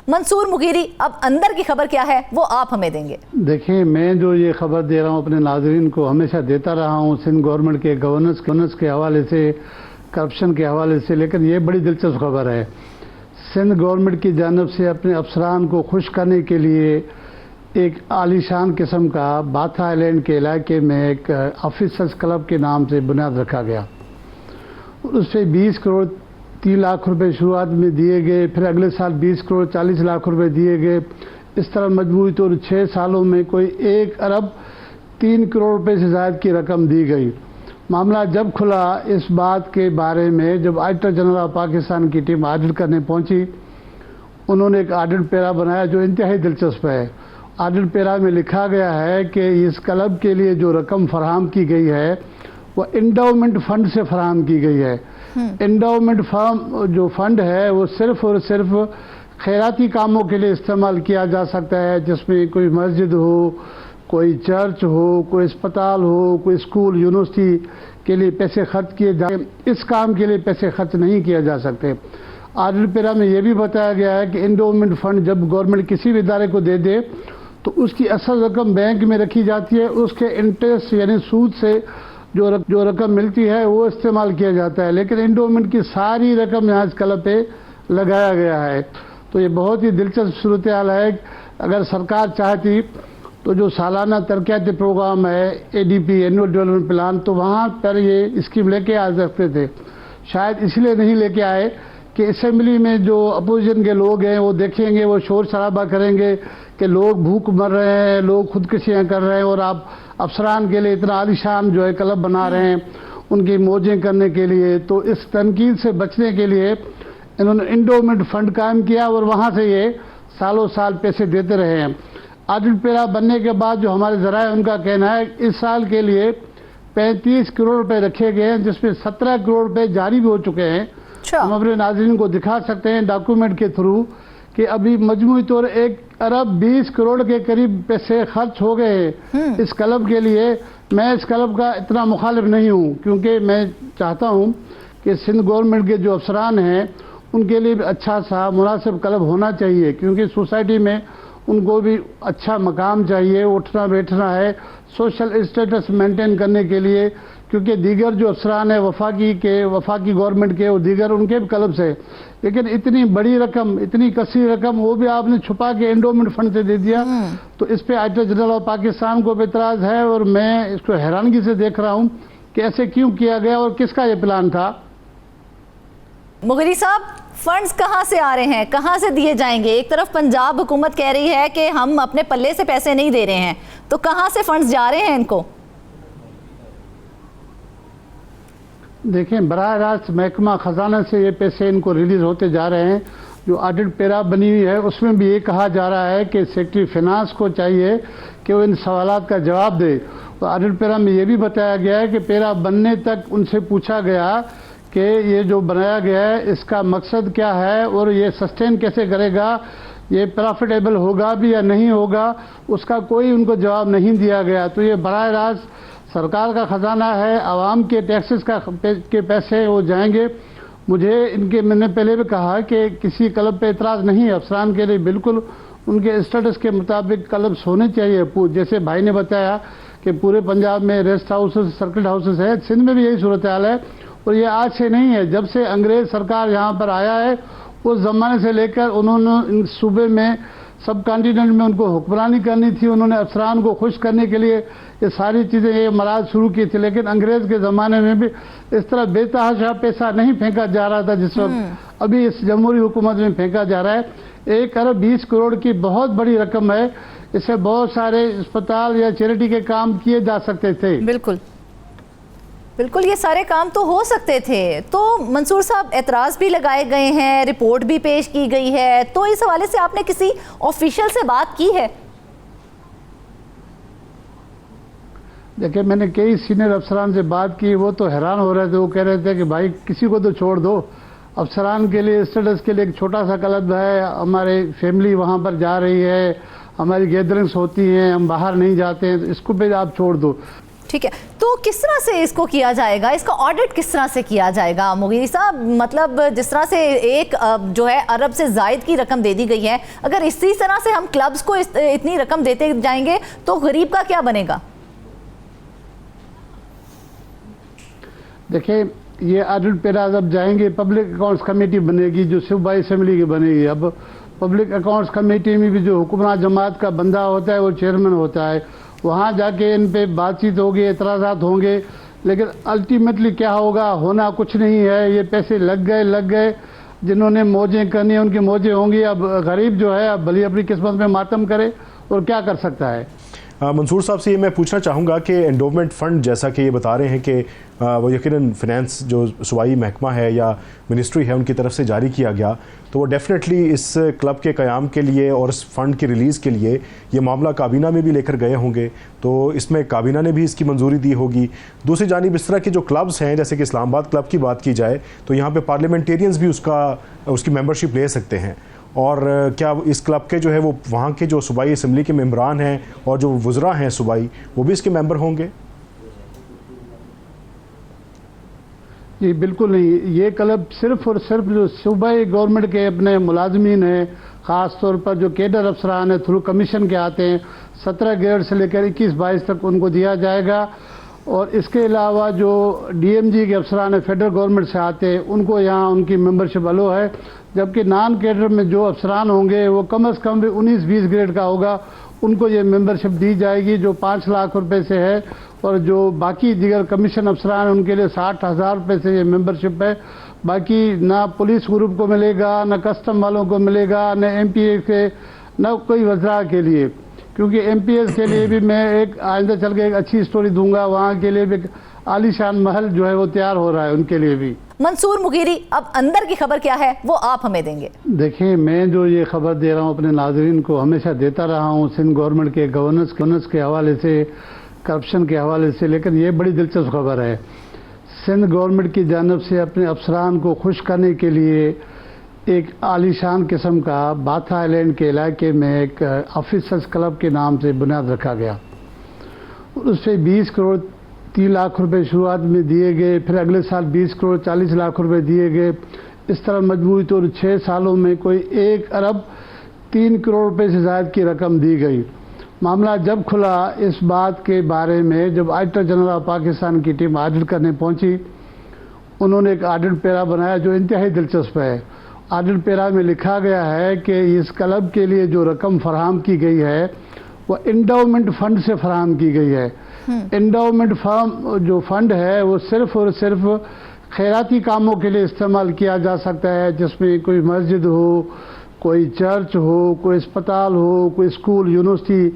मंसूर मुगीरी, अब अंदर की खबर क्या है वो आप हमें देंगे। देखिए, मैं जो ये खबर दे रहा हूँ अपने नाजरीन को हमेशा देता रहा हूँ सिंध गवर्नमेंट के गवर्नेंस के हवाले से, करप्शन के हवाले से, लेकिन ये बड़ी दिलचस्प खबर है। सिंध गवर्नमेंट की जानिब से अपने अफसरान को खुश करने के लिए एक आलीशान किस्म का बाथा आइलैंड के इलाके में एक ऑफिसर्स क्लब के नाम से बुनियाद रखा गया। उस पर 20 करोड़ 3 लाख रुपए शुरुआत में दिए गए, फिर अगले साल 20 करोड़ 40 लाख रुपए दिए गए। इस तरह मजमूई तौर 6 सालों में कोई 1 अरब 3 करोड़ रुपए से ज़्यादा की रकम दी गई। मामला जब खुला इस बात के बारे में, जब ऑडिटर जनरल ऑफ पाकिस्तान की टीम ऑडिट करने पहुंची, उन्होंने एक ऑडिट पैरा बनाया जो इंतहाई दिलचस्प है। ऑडिट पैरा में लिखा गया है कि इस क्लब के लिए जो रकम फराहम की गई है वो इंडाउमेंट फंड से फराहम की गई है। इंडाउमेंट जो फंड है वो सिर्फ और सिर्फ खैराती कामों के लिए इस्तेमाल किया जा सकता है, जिसमें कोई मस्जिद हो, कोई चर्च हो, कोई अस्पताल हो, कोई स्कूल यूनिवर्सिटी के लिए पैसे खर्च किए जाए। इस काम के लिए पैसे खर्च नहीं किए जा सकते। ऑडिट पैरा में यह भी बताया गया है कि इंडोमेंट फंड जब गवर्नमेंट किसी भी इदारे को दे दे तो उसकी असल रकम बैंक में रखी जाती है, उसके इंटरेस्ट यानी सूद से जो रकम मिलती है वो इस्तेमाल किया जाता है, लेकिन इंडोमेंट की सारी रकम यहाँ इस क्लब पे लगाया गया है। तो ये बहुत ही दिलचस्प सूरत हाल है। अगर सरकार चाहती तो जो सालाना तरक्याती प्रोग्राम है ADP एनुअल डेवलपमेंट प्लान, तो वहाँ पर ये स्कीम लेके आ सकते थे। शायद इसलिए नहीं लेके आए कि असेंबली में जो अपोजिशन के लोग हैं वो देखेंगे, वो शोर शराबा करेंगे कि लोग भूख मर रहे हैं, लोग खुदकुशियाँ कर रहे हैं और आप अफसरान के लिए इतना आलीशान जो है क्लब बना रहे हैं उनकी मौजें करने के लिए। तो इस तनकीद से बचने के लिए इन्होंने इंडोमेंट फंड कायम किया और वहाँ से ये सालों साल पैसे देते रहे हैं। ऑडिट पैरा बनने के बाद जो हमारे ज़रा है उनका कहना है इस साल के लिए 35 करोड़ रुपए रखे गए हैं, जिसमें 17 करोड़ रुपए जारी भी हो चुके हैं। हम अपने नाज़रीन को दिखा सकते हैं डॉक्यूमेंट के थ्रू कि अभी मजमूई तौर 1 अरब 20 करोड़ के करीब पैसे खर्च हो गए इस क्लब के लिए। मैं इस क्लब का इतना मुखालिफ नहीं हूँ, क्योंकि मैं चाहता हूँ कि सिंध गवर्नमेंट के जो अफसरान हैं उनके लिए भी अच्छा सा मुनासिब क्लब होना चाहिए, क्योंकि सोसाइटी में उनको भी अच्छा मकाम चाहिए, उठना बैठना है, सोशल स्टेटस मेंटेन करने के लिए, क्योंकि दीगर जो अफसरान है वफाकी गवर्नमेंट के और दीगर उनके भी क्लब्स है। लेकिन इतनी बड़ी रकम, इतनी कसी रकम वो भी आपने छुपा के एंडोमेंट फंड से दे दिया। तो इस पे ऑडिटर जनरल ऑफ पाकिस्तान को भी एतराज़ है और मैं इसको हैरानगी से देख रहा हूँ कि ऐसे क्यों किया गया और किसका ये प्लान था। मुगीरी साहब, फंड्स कहाँ से आ रहे हैं, कहाँ से दिए जाएंगे? एक तरफ पंजाब हुकूमत कह रही है कि हम अपने पल्ले से पैसे नहीं दे रहे हैं, तो कहाँ से फंड्स जा रहे हैं इनको? देखें, बराह रास्त महकमा खजाना से ये पैसे इनको रिलीज होते जा रहे हैं। जो ऑडिट पैरा बनी हुई है उसमें भी ये कहा जा रहा है कि सेक्रेटरी फिनांस को चाहिए कि वो इन सवालात का जवाब दे। तो ऑडिट पैरा में ये भी बताया गया है कि पैरा बनने तक उनसे पूछा गया कि ये जो बनाया गया है इसका मकसद क्या है और ये सस्टेन कैसे करेगा, ये प्रॉफिटेबल होगा भी या नहीं होगा, उसका कोई उनको जवाब नहीं दिया गया। तो ये बराह रास्त सरकार का खजाना है, आवाम के टैक्सेस के पैसे वो जाएंगे। मैंने पहले भी कहा कि किसी क्लब पे इतराज़ नहीं है, अफसरान के लिए बिल्कुल उनके स्टेटस के मुताबिक क्लब्स होने चाहिए। जैसे भाई ने बताया कि पूरे पंजाब में रेस्ट हाउसेस, सर्किट हाउसेस है, सिंध में भी यही सूरत हाल है। और ये आज से नहीं है, जब से अंग्रेज़ सरकार यहाँ पर आया है उस ज़माने से लेकर उन्होंने इस सूबे में, सब कॉन्टिनेंट में उनको हुक्मरानी करनी थी। उन्होंने अफसरान को खुश करने के लिए ये सारी चीज़ें, ये मराज शुरू की थी। लेकिन अंग्रेज़ के ज़माने में भी इस तरह बेतहाशा पैसा नहीं फेंका जा रहा था जिस वक्त अभी इस जमहूरी हुकूमत में फेंका जा रहा है। 1 अरब 20 करोड़ की बहुत बड़ी रकम है, इससे बहुत सारे अस्पताल या चैरिटी के काम किए जा सकते थे। बिल्कुल बिल्कुल, ये सारे काम तो हो सकते थे। तो मंसूर साहब, एतराज़ भी लगाए गए हैं, रिपोर्ट भी पेश की गई है, तो इस हवाले से आपने किसी ऑफिशियल से बात की है? देखिए, मैंने कई सीनियर अफसरान से बात की, वो तो हैरान हो रहे थे। वो कह रहे थे कि भाई किसी को तो छोड़ दो, अफसरान के लिए, स्टेटस के लिए एक छोटा सा क्लब है, हमारे फैमिली वहाँ पर जा रही है, हमारी गैदरिंग्स होती हैं, हम बाहर नहीं जाते हैं, तो इसको भी आप छोड़ दो। ठीक है, तो किस तरह से इसको किया जाएगा, इसका ऑडिट किस तरह से किया जाएगा मुगीरी साहब? मतलब जिस तरह से एक जो है अरब से जायद की रकम दे दी गई है, अगर इसी तरह से हम क्लब्स को इतनी रकम देते जाएंगे तो गरीब का क्या बनेगा? देखिए, ये ऑडिट पैरा जब जाएंगे, पब्लिक अकाउंट्स कमेटी बनेगी जो सूबाई असेंबली की बनेगी। अब पब्लिक अकाउंट्स कमेटी में भी जो हुक्मरान जमात का बंदा होता है वो चेयरमैन होता है, वहाँ जाके इन पे बातचीत होगी, एतराज़ात होंगे, लेकिन अल्टीमेटली क्या होगा, होना कुछ नहीं है। ये पैसे लग गए, जिन्होंने मौजें करनी उनकी मौजें होंगी। अब गरीब जो है अब भली अपनी किस्मत में मातम करे और क्या कर सकता है। मंसूर साहब से ये मैं पूछना चाहूँगा कि एंडोवमेंट फ़ंड जैसा कि ये बता रहे हैं कि वो यकीनन फिनेंस जो सूबाई महकमा है या मिनिस्ट्री है उनकी तरफ से जारी किया गया, तो वो डेफिनेटली इस क्लब के क़याम के लिए और इस फ़ंड की रिलीज़ के लिए ये मामला काबीना में भी लेकर गए होंगे, तो इसमें काबीना ने भी इसकी मंजूरी दी होगी। दूसरी जानिब इस तरह के जो क्लब्स हैं, जैसे कि इस्लामाबाद क्लब की बात की जाए तो यहाँ पर पार्लियामेंटेरियंस भी उसकी मेंबरशिप ले सकते हैं, और क्या इस क्लब के जो है वो वहाँ के जो सूबाई असम्बली के मेंबरान हैं और जो वज़रा हैं सूबाई, वो भी इसके मेंबर होंगे? जी बिल्कुल नहीं, ये क्लब सिर्फ और सिर्फ जो सूबाई गवर्नमेंट के अपने मुलाजमीन हैं, ख़ास तौर पर जो केडर अफसरान हैं थ्रू कमीशन के आते हैं, 17 ग्रेड से लेकर 21-22 तक उनको दिया जाएगा। और इसके अलावा जो DMG के अफसरान हैं फेडरल गवर्नमेंट से आते हैं, उनको यहाँ उनकी मेंबरशिप अलो है, जबकि नॉन कैडर में जो अफसरान होंगे वो कम से कम भी 19-20 ग्रेड का होगा, उनको ये मेंबरशिप दी जाएगी जो 5 लाख रुपए से है। और जो बाकी दीगर कमीशन अफसरान उनके लिए 60,000 रुपये से ये मेंबरशिप है। बाकी ना पुलिस ग्रुप को मिलेगा, ना कस्टम वालों को मिलेगा, ना MPA के, ना कोई वज़रा के लिए, क्योंकि MPS के लिए भी मैं एक आइंदा चल के एक अच्छी स्टोरी दूंगा, वहाँ के लिए भी आलीशान महल जो है वो तैयार हो रहा है उनके लिए भी। मंसूर मुगीरी, अब अंदर की खबर क्या है वो आप हमें देंगे। देखिए, मैं जो ये खबर दे रहा हूँ अपने नाज़रीन को हमेशा देता रहा हूँ, सिंध गवर्नमेंट के गवर्नेंस के हवाले से, करप्शन के हवाले से, लेकिन ये बड़ी दिलचस्प खबर है। सिंध गवर्नमेंट की जानिब से अपने अफसरान को खुश करने के लिए एक आलीशान किस्म का बाथा आइलैंड के इलाके में एक ऑफिसर्स क्लब के नाम से बुनियाद रखा गया। उस पर 20 करोड़ 3 लाख रुपए शुरुआत में दिए गए, फिर अगले साल 20 करोड़ 40 लाख रुपए दिए गए। इस तरह मजमूई तौर 6 सालों में कोई 1 अरब 3 करोड़ रुपए से ज़्यादा की रकम दी गई। मामला जब खुला इस बात के बारे में, जब ऑडिटर जनरल ऑफ पाकिस्तान की टीम ऑडिट करने पहुंची, उन्होंने एक ऑडिट पैरा बनाया जो इंतहाई दिलचस्प है। ऑडिट पैरा में लिखा गया है कि इस क्लब के लिए जो रकम फराहम की गई है वो एंडाउमेंट फंड से फराहम की गई है। एंडाउमेंट जो फंड है वो सिर्फ और सिर्फ खैराती कामों के लिए इस्तेमाल किया जा सकता है, जिसमें कोई मस्जिद हो, कोई चर्च हो, कोई अस्पताल हो, कोई स्कूल यूनिवर्सिटी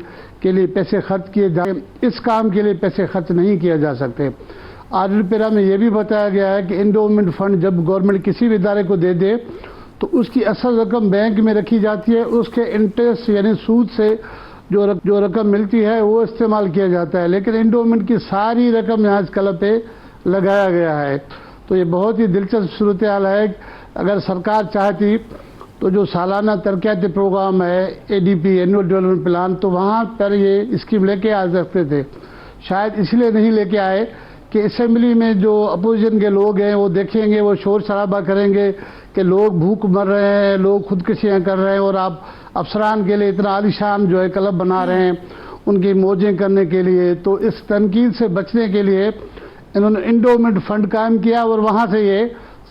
के लिए पैसे खर्च किए जाए, इस काम के लिए पैसे खर्च नहीं किया जा सकते। ऑडिट पैरा में यह भी बताया गया है कि एंडोमेंट फंड जब गवर्नमेंट किसी भी इदारे को दे दे तो उसकी असल रकम बैंक में रखी जाती है, उसके इंटरेस्ट यानी सूद से जो रकम मिलती है वो इस्तेमाल किया जाता है, लेकिन एंडोमेंट की सारी रकम यहाँ इस क्लब पे लगाया गया है। तो ये बहुत ही दिलचस्प सूरत हाल है। अगर सरकार चाहती तो जो सालाना तरक्याती प्रोग्राम है ADP एनुअल डेवलपमेंट प्लान, तो वहाँ पर ये स्कीम लेके आ सकते थे। शायद इसलिए नहीं लेके आए कि असेंबली में जो अपोजिशन के लोग हैं वो देखेंगे, वो शोर शराबा करेंगे कि लोग भूख मर रहे हैं, लोग खुदकुशियाँ कर रहे हैं और आप अफसरान के लिए इतना आलीशान जो है क्लब बना रहे हैं उनकी मौजें करने के लिए। तो इस तनकीद से बचने के लिए इन्होंने एंडोमेंट फंड कायम किया और वहाँ से ये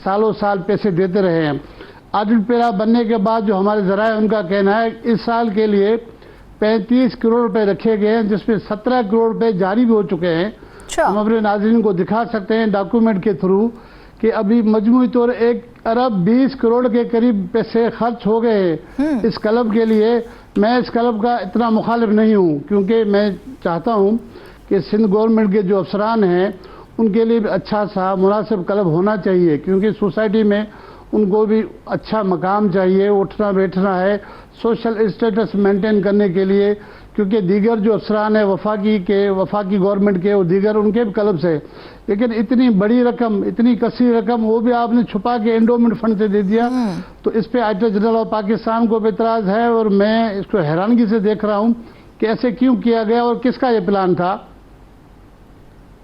सालों साल पैसे देते रहे हैं। ऑडिट पैरा बनने के बाद जो हमारे ज़रा है उनका कहना है इस साल के लिए 35 करोड़ रुपए रखे गए हैं, जिसमें 17 करोड़ रुपए जारी भी हो चुके हैं। हम अपने नाज़रीन को दिखा सकते हैं डॉक्यूमेंट के थ्रू कि अभी मजमूई तौर 1 अरब 20 करोड़ के करीब पैसे खर्च हो गए इस क्लब के लिए। मैं इस क्लब का इतना मुखालिफ नहीं हूँ, क्योंकि मैं चाहता हूँ कि सिंध गवर्नमेंट के जो अफसरान हैं उनके लिए भी अच्छा सा मुनासिब क्लब होना चाहिए, क्योंकि सोसाइटी में उनको भी अच्छा मकाम चाहिए, उठना बैठना है, सोशल स्टेटस मेंटेन करने के लिए, क्योंकि दीगर जो अफसरान है वफाकी गवर्नमेंट के और दीगर उनके भी क्लब से, लेकिन इतनी बड़ी रकम, इतनी कसी रकम वो भी आपने छुपा के एंडोमेंट फंड से दे दिया। तो इस पे ऑडिटर जनरल ऑफ पाकिस्तान को भी इतराज़ है और मैं इसको हैरानगी से देख रहा हूँ कि ऐसे क्यों किया गया और किसका ये प्लान था।